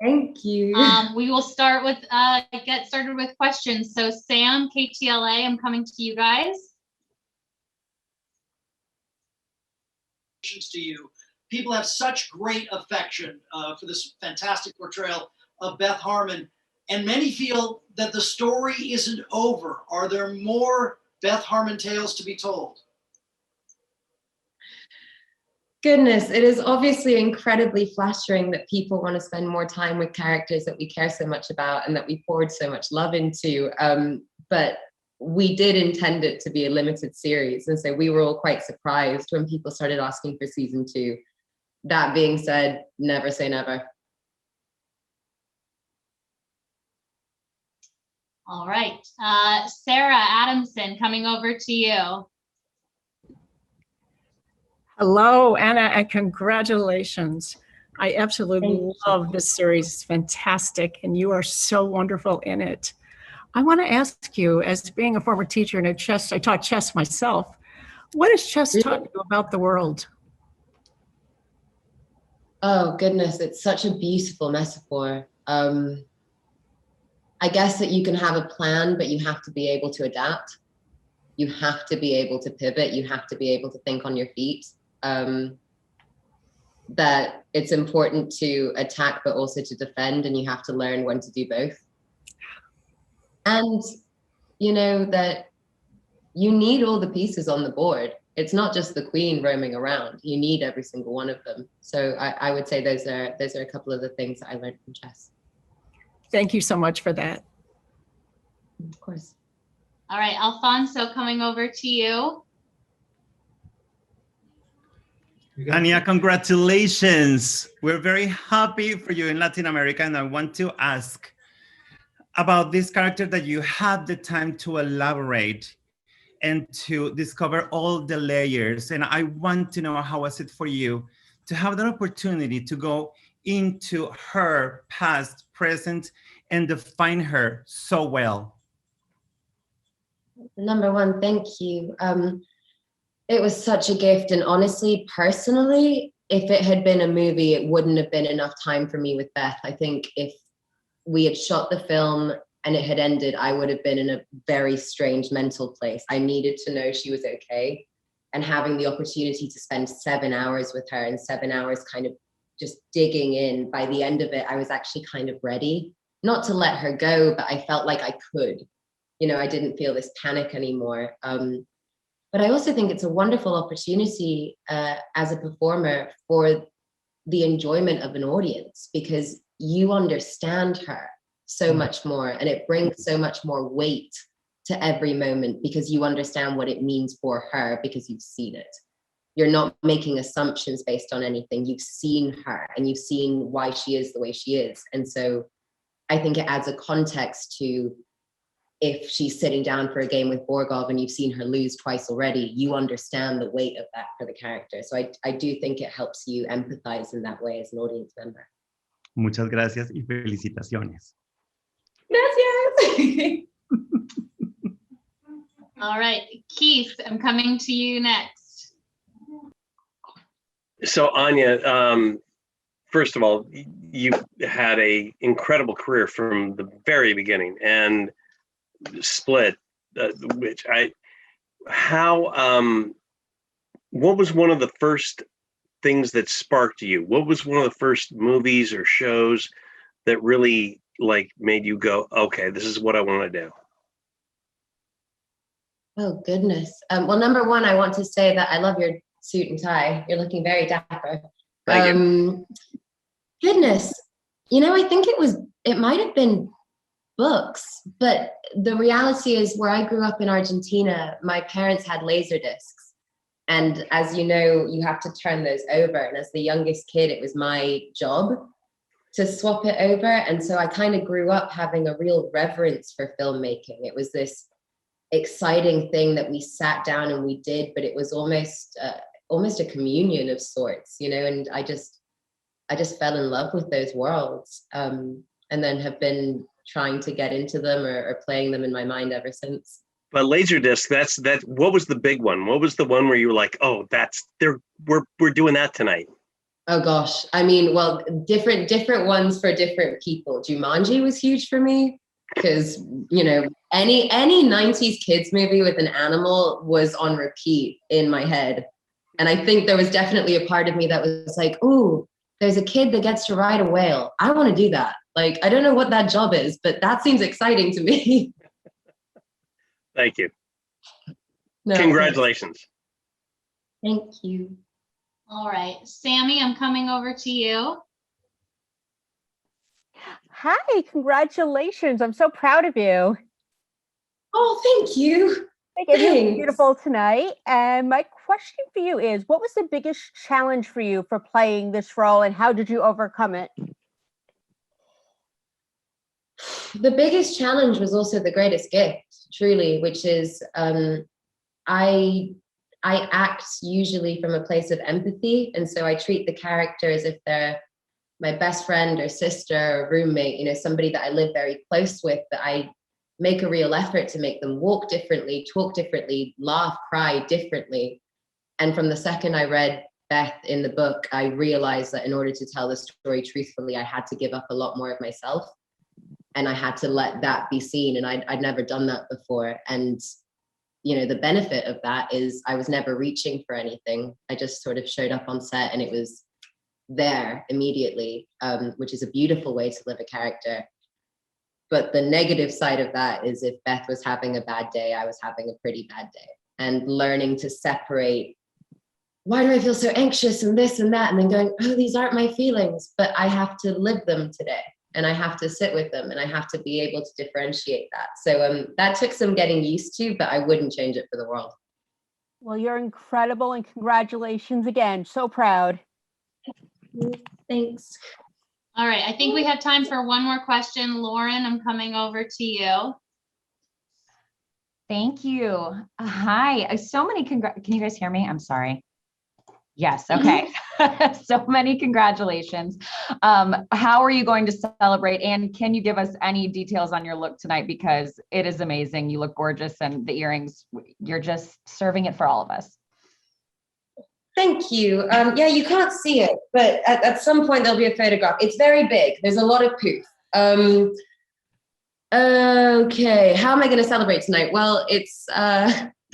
Thank you. We will get started with questions. So Sam, KTLA, I'm coming to you guys. To you. People have such great affection for this fantastic portrayal of Beth Harmon, and many feel that the story isn't over. Are there more Beth Harmon tales to be told? Goodness, it is obviously incredibly flattering that people want to spend more time with characters that we care so much about and that we poured so much love into. But we did intend it to be a limited series. And so we were all quite surprised when people started asking for season 2. That being said, never say never. All right. Sarah Adamson, coming over to you. Hello, Anna, and congratulations. I absolutely love this series. It's fantastic, and you are so wonderful in it. I want to ask you, as being a former teacher in chess, I taught chess myself. What has chess taught you about the world? Oh, goodness, it's such a beautiful metaphor. I guess that you can have a plan, but you have to be able to adapt. You have to be able to pivot. You have to be able to think on your feet. That it's important to attack, but also to defend, and you have to learn when to do both. And you know that you need all the pieces on the board. It's not just the queen roaming around. You need every single one of them. So I would say those are a couple of the things that I learned from chess. Thank you so much for that. Of course. All right, Alfonso, coming over to you. Anya, congratulations. We're very happy for you in Latin America, and I want to ask about this character that you had the time to elaborate and to discover all the layers. And I want to know, how was it for you to have that opportunity to go into her past, present, and define her so well? Number one, thank you. It was such a gift. And honestly, personally, if it had been a movie, it wouldn't have been enough time for me with Beth. I think if we had shot the film and it had ended, I would have been in a very strange mental place. I needed to know she was okay. And having the opportunity to spend 7 hours with her and 7 hours kind of just digging in, by the end of it, I was actually kind of ready. Not to let her go, but I felt like I could. You know, I didn't feel this panic anymore. But I also think it's a wonderful opportunity as a performer for the enjoyment of an audience, because you understand her so much more, and it brings so much more weight to every moment because you understand what it means for her because you've seen it. You're not making assumptions based on anything. You've seen her and you've seen why she is the way she is. And so I think it adds a context to, if she's sitting down for a game with Borgov and you've seen her lose twice already, you understand the weight of that for the character. So I do think it helps you empathize in that way as an audience member. Muchas gracias y felicitaciones. Gracias. All right, Keith, I'm coming to you next. So Anya, first of all, you've had an incredible career from the very beginning, and Split, what was one of the first things that sparked you? What was one of the first movies or shows that really like made you go, okay, this is what I want to do? Oh, goodness. Well, number one, I want to say that I love your suit and tie. You're looking very dapper. Thank you. Goodness. You know, I think it might have been books, but the reality is, where I grew up in Argentina, my parents had laser discs. And as you know, you have to turn those over. And as the youngest kid, it was my job to swap it over. And so I kind of grew up having a real reverence for filmmaking. It was this exciting thing that we sat down and we did, but it was almost a communion of sorts, you know, and I just fell in love with those worlds, and then have been trying to get into them or playing them in my mind ever since. But Laserdisc, that. What was the big one? What was the one where you were like, oh, we're doing that tonight? Oh gosh. I mean, well, different ones for different people. Jumanji was huge for me because, you know, any 90s kids movie with an animal was on repeat in my head. And I think there was definitely a part of me that was like, "Ooh, there's a kid that gets to ride a whale. I want to do that." Like, I don't know what that job is, but that seems exciting to me. Thank you. No, Congratulations. thank you. All right, Sammy, I'm coming over to you. Hi, congratulations. I'm so proud of you. Oh, thank you. I think you look Thanks. beautiful tonight. And my question for you is, what was the biggest challenge for you for playing this role and how did you overcome it? The biggest challenge was also the greatest gift, truly, which is I act usually from a place of empathy, and so I treat the character as if they're my best friend or sister or roommate, you know, somebody that I live very close with, that I make a real effort to make them walk differently, talk differently, laugh, cry differently. And from the second I read Beth in the book, I realized that in order to tell the story truthfully, I had to give up a lot more of myself. And I had to let that be seen. And I'd never done that before. And, you know, the benefit of that is I was never reaching for anything. I just sort of showed up on set and it was there immediately, which is a beautiful way to live a character. But the negative side of that is if Beth was having a bad day, I was having a pretty bad day. And learning to separate, why do I feel so anxious and this and that? And then going, oh, these aren't my feelings, but I have to live them today. And I have to sit with them and I have to be able to differentiate that. So that took some getting used to, but I wouldn't change it for the world. Well, you're incredible and congratulations again. So proud. Thanks. All right, I think we have time for one more question. Lauren, I'm coming over to you. Thank you. Hi. So many can you guys hear me? I'm sorry. Yes. Okay. So many congratulations. How are you going to celebrate? And can you give us any details on your look tonight? Because it is amazing. You look gorgeous and the earrings, you're just serving it for all of us. Thank you. Yeah, you can't see it, but at some point there'll be a photograph. It's very big. There's a lot of poof. Okay, how am I going to celebrate tonight? Well, it's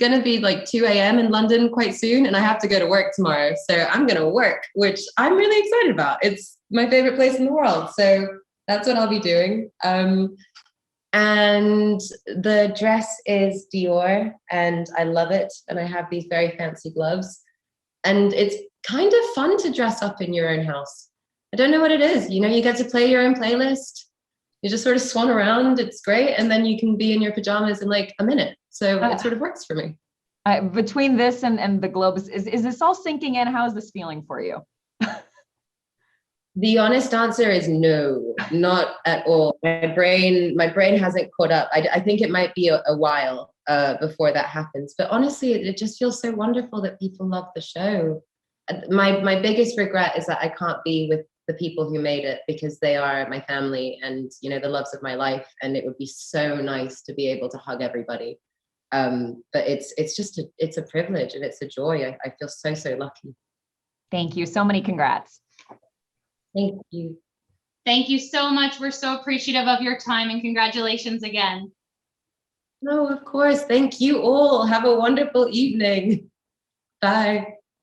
going to be like 2 a.m. in London quite soon, and I have to go to work tomorrow. So I'm going to work, which I'm really excited about. It's my favorite place in the world. So that's what I'll be doing. And the dress is Dior, and I love it. And I have these very fancy gloves. And it's kind of fun to dress up in your own house. I don't know what it is. You know, you get to play your own playlist. You just sort of swan around. It's great. And then you can be in your pajamas in like a minute. So it sort of works for me. Between this and the globes, is this all sinking in? How is this feeling for you? The honest answer is no, not at all. My brain hasn't caught up. I think it might be a while before that happens. But honestly, it just feels so wonderful that people love the show. My biggest regret is that I can't be with the people who made it, because they are my family and, you know, the loves of my life. And it would be so nice to be able to hug everybody. But it's a privilege and it's a joy. I feel so lucky. Thank you. So many congrats. Thank you. Thank you so much. We're so appreciative of your time and congratulations again. No, of course. Thank you all. Have a wonderful evening. Bye.